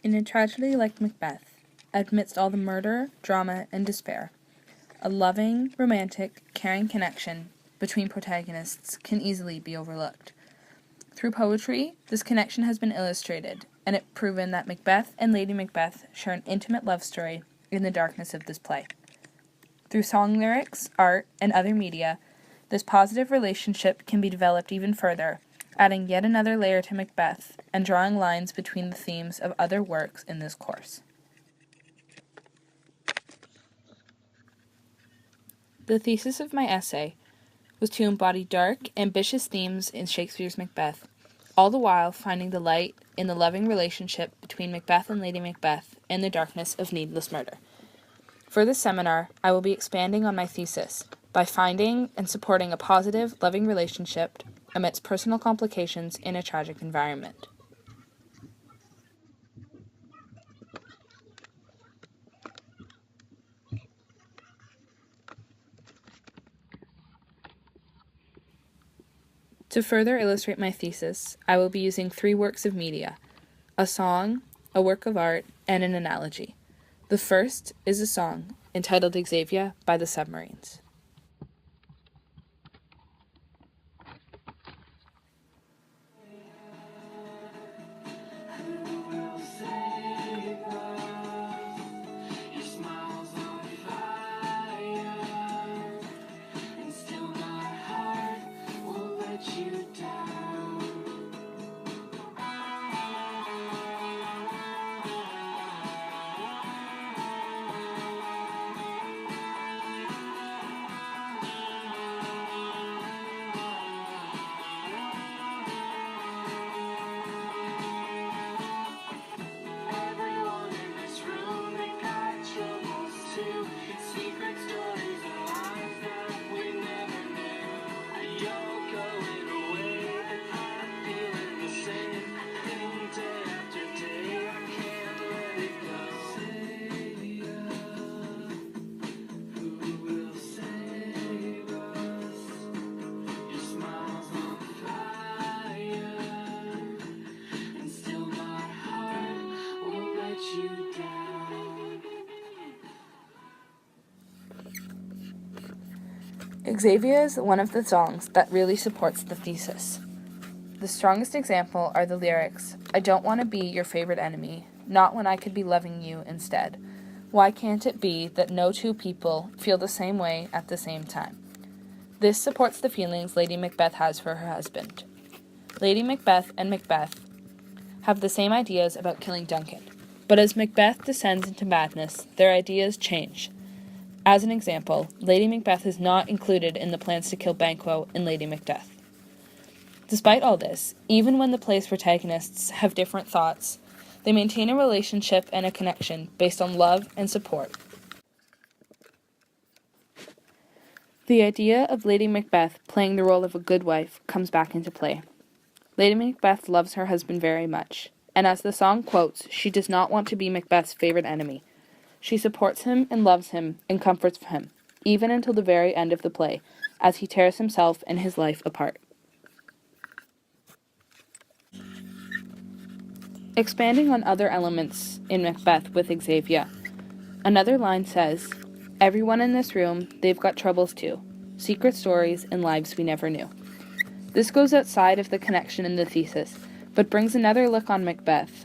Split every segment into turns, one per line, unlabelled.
In a tragedy like Macbeth, amidst all the murder, drama, and despair, a loving, romantic, caring connection between protagonists can easily be overlooked. Through poetry, this connection has been illustrated, and it proven that Macbeth and Lady Macbeth share an intimate love story in the darkness of this play. Through song lyrics, art, and other media, this positive relationship can be developed even further, adding yet another layer to Macbeth and drawing lines between the themes of other works in this course. The thesis of my essay was to embody dark, ambitious themes in Shakespeare's Macbeth, all the while finding the light in the loving relationship between Macbeth and Lady Macbeth in the darkness of needless murder. For this seminar, I will be expanding on my thesis by finding and supporting a positive, loving relationship amidst personal complications in a tragic environment. To further illustrate my thesis, I will be using 3 works of media: a song, a work of art, and an analogy. The first is a song entitled Xavier by the Submarines. Xavier is one of the songs that really supports the thesis. The strongest example are the lyrics, "I don't want to be your favorite enemy, not when I could be loving you instead. Why can't it be that no two people feel the same way at the same time?" This supports the feelings Lady Macbeth has for her husband. Lady Macbeth and Macbeth have the same ideas about killing Duncan, but as Macbeth descends into madness, their ideas change. As an example, Lady Macbeth is not included in the plans to kill Banquo in Lady Macbeth. Despite all this, even when the play's protagonists have different thoughts, they maintain a relationship and a connection based on love and support. The idea of Lady Macbeth playing the role of a good wife comes back into play. Lady Macbeth loves her husband very much, and as the song quotes, she does not want to be Macbeth's favorite enemy. She supports him and loves him and comforts him, even until the very end of the play, as he tears himself and his life apart. Expanding on other elements in Macbeth with Xavier, another line says, "Everyone in this room, they've got troubles too, secret stories and lives we never knew." This goes outside of the connection in the thesis, but brings another look on Macbeth,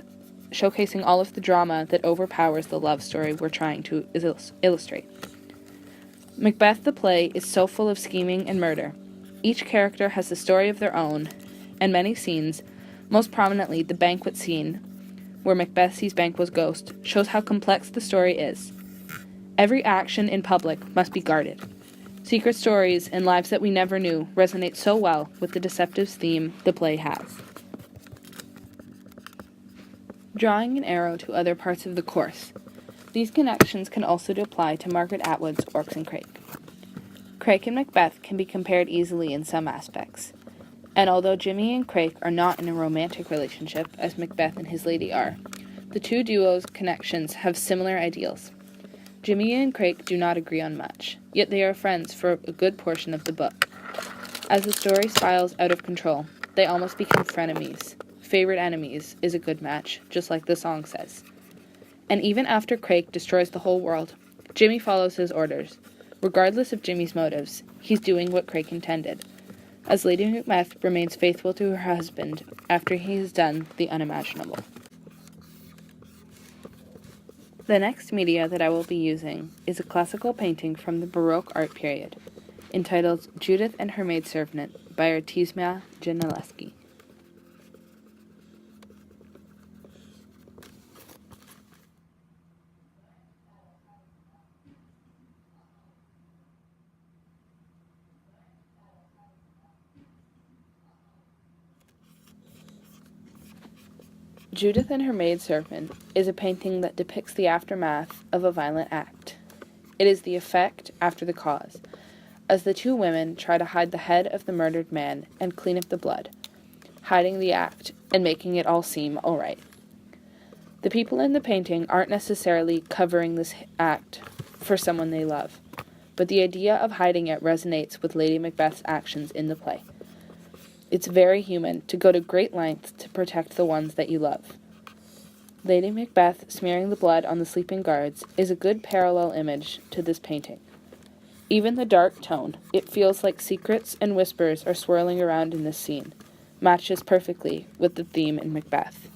showcasing all of the drama that overpowers the love story we're trying to illustrate. Macbeth the play is so full of scheming and murder. Each character has a story of their own, and many scenes, most prominently the banquet scene, where Macbeth sees Banquo's ghost, shows how complex the story is. Every action in public must be guarded. Secret stories and lives that we never knew resonate so well with the deceptive theme the play has. Drawing an arrow to other parts of the course. These connections can also apply to Margaret Atwood's Orcs and Crake. Crake and Macbeth can be compared easily in some aspects, and although Jimmy and Crake are not in a romantic relationship, as Macbeth and his lady are, the two duos' connections have similar ideals. Jimmy and Crake do not agree on much, yet they are friends for a good portion of the book. As the story spirals out of control, they almost become frenemies, favorite enemies is a good match, just like the song says. And even after Craig destroys the whole world, Jimmy follows his orders. Regardless of Jimmy's motives, he's doing what Craig intended, as Lady Macbeth remains faithful to her husband after he has done the unimaginable. The next media that I will be using is a classical painting from the Baroque art period, entitled Judith and Her Maidservant by Artizma Geneleschi. Judith and Her Maidservant is a painting that depicts the aftermath of a violent act. It is the effect after the cause, as the two women try to hide the head of the murdered man and clean up the blood, hiding the act and making it all seem alright. The people in the painting aren't necessarily covering this act for someone they love, but the idea of hiding it resonates with Lady Macbeth's actions in the play. It's very human to go to great lengths to protect the ones that you love. Lady Macbeth smearing the blood on the sleeping guards is a good parallel image to this painting. Even the dark tone, it feels like secrets and whispers are swirling around in this scene, matches perfectly with the theme in Macbeth.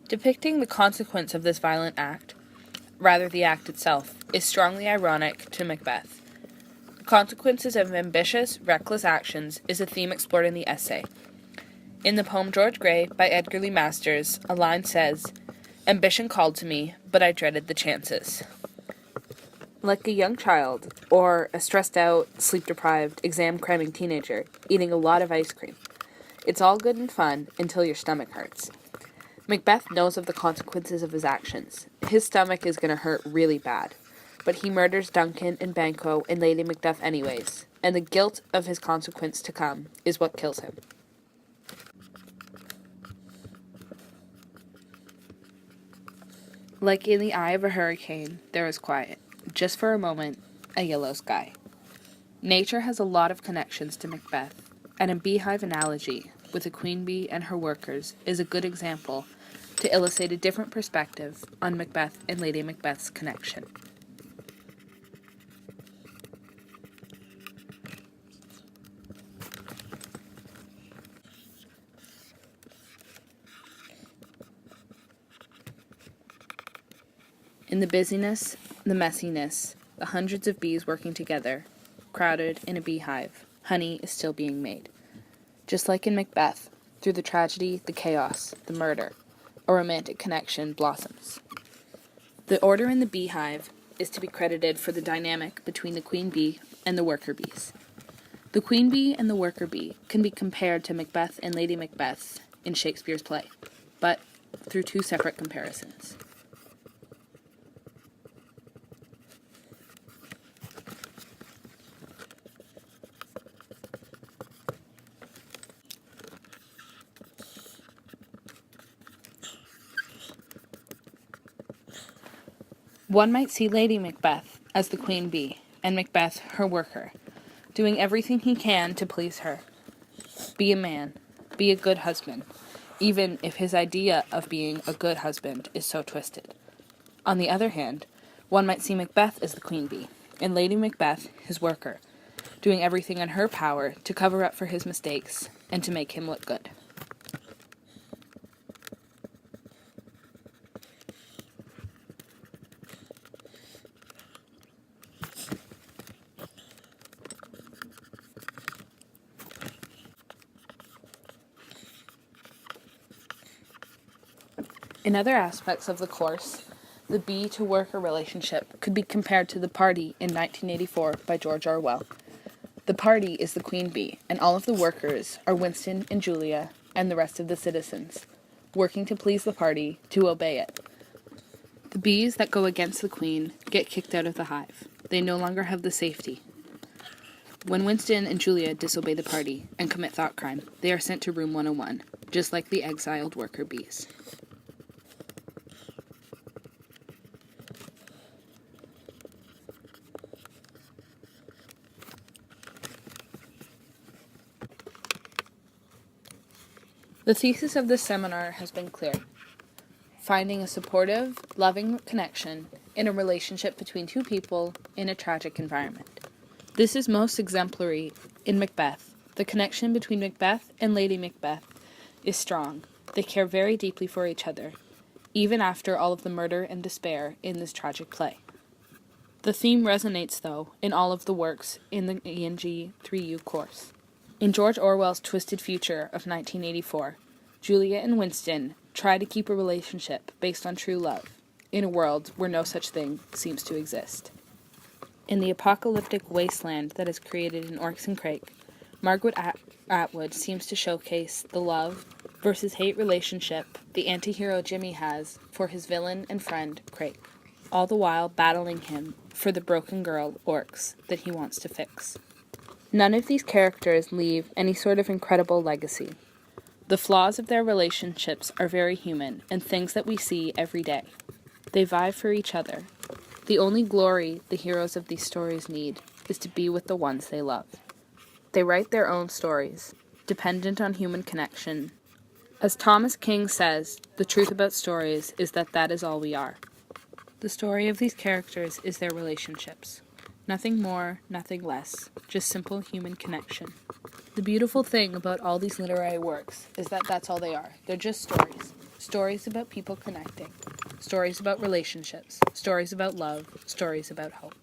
Depicting the consequence of this violent act, rather the act itself, is strongly ironic to Macbeth. The consequences of ambitious, reckless actions is a theme explored in the essay. In the poem George Grey by Edgar Lee Masters, a line says, "Ambition called to me, but I dreaded the chances." Like a young child, or a stressed-out, sleep-deprived, exam-cramming teenager eating a lot of ice cream. It's all good and fun until your stomach hurts. Macbeth knows of the consequences of his actions. His stomach is going to hurt really bad. But he murders Duncan and Banquo and Lady Macbeth anyways, and the guilt of his consequence to come is what kills him. Like in the eye of a hurricane, there is quiet. Just for a moment, a yellow sky. Nature has a lot of connections to Macbeth, and a beehive analogy with a queen bee and her workers is a good example to illustrate a different perspective on Macbeth and Lady Macbeth's connection. In the busyness, the messiness, the hundreds of bees working together, crowded in a beehive, honey is still being made. Just like in Macbeth, through the tragedy, the chaos, the murder, a romantic connection blossoms. The order in the beehive is to be credited for the dynamic between the queen bee and the worker bees. The queen bee and the worker bee can be compared to Macbeth and Lady Macbeth in Shakespeare's play, but through two separate comparisons. One might see Lady Macbeth as the queen bee, and Macbeth her worker, doing everything he can to please her. Be a man, be a good husband, even if his idea of being a good husband is so twisted. On the other hand, one might see Macbeth as the queen bee, and Lady Macbeth his worker, doing everything in her power to cover up for his mistakes and to make him look good. In other aspects of the course, the bee to worker relationship could be compared to The Party in 1984 by George Orwell. The party is the queen bee, and all of the workers are Winston and Julia and the rest of the citizens, working to please the party, to obey it. The bees that go against the queen get kicked out of the hive. They no longer have the safety. When Winston and Julia disobey the party and commit thought crime, they are sent to room 101, just like the exiled worker bees. The thesis of this seminar has been clear: finding a supportive, loving connection in a relationship between two people in a tragic environment. This is most exemplary in Macbeth. The connection between Macbeth and Lady Macbeth is strong. They care very deeply for each other, even after all of the murder and despair in this tragic play. The theme resonates, though, in all of the works in the ENG 3U course. In George Orwell's Twisted Future of 1984, Julia and Winston try to keep a relationship based on true love, in a world where no such thing seems to exist. In the apocalyptic wasteland that is created in Orcs and Crake, Margaret Atwood seems to showcase the love versus hate relationship the anti-hero Jimmy has for his villain and friend Crake, all the while battling him for the broken girl Orcs that he wants to fix. None of these characters leave any sort of incredible legacy. The flaws of their relationships are very human and things that we see every day. They vie for each other. The only glory the heroes of these stories need is to be with the ones they love. They write their own stories, dependent on human connection. As Thomas King says, the truth about stories is that is all we are. The story of these characters is their relationships. Nothing more, nothing less, just simple human connection. The beautiful thing about all these literary works is that that's all they are. They're just stories. Stories about people connecting. Stories about relationships. Stories about love. Stories about hope.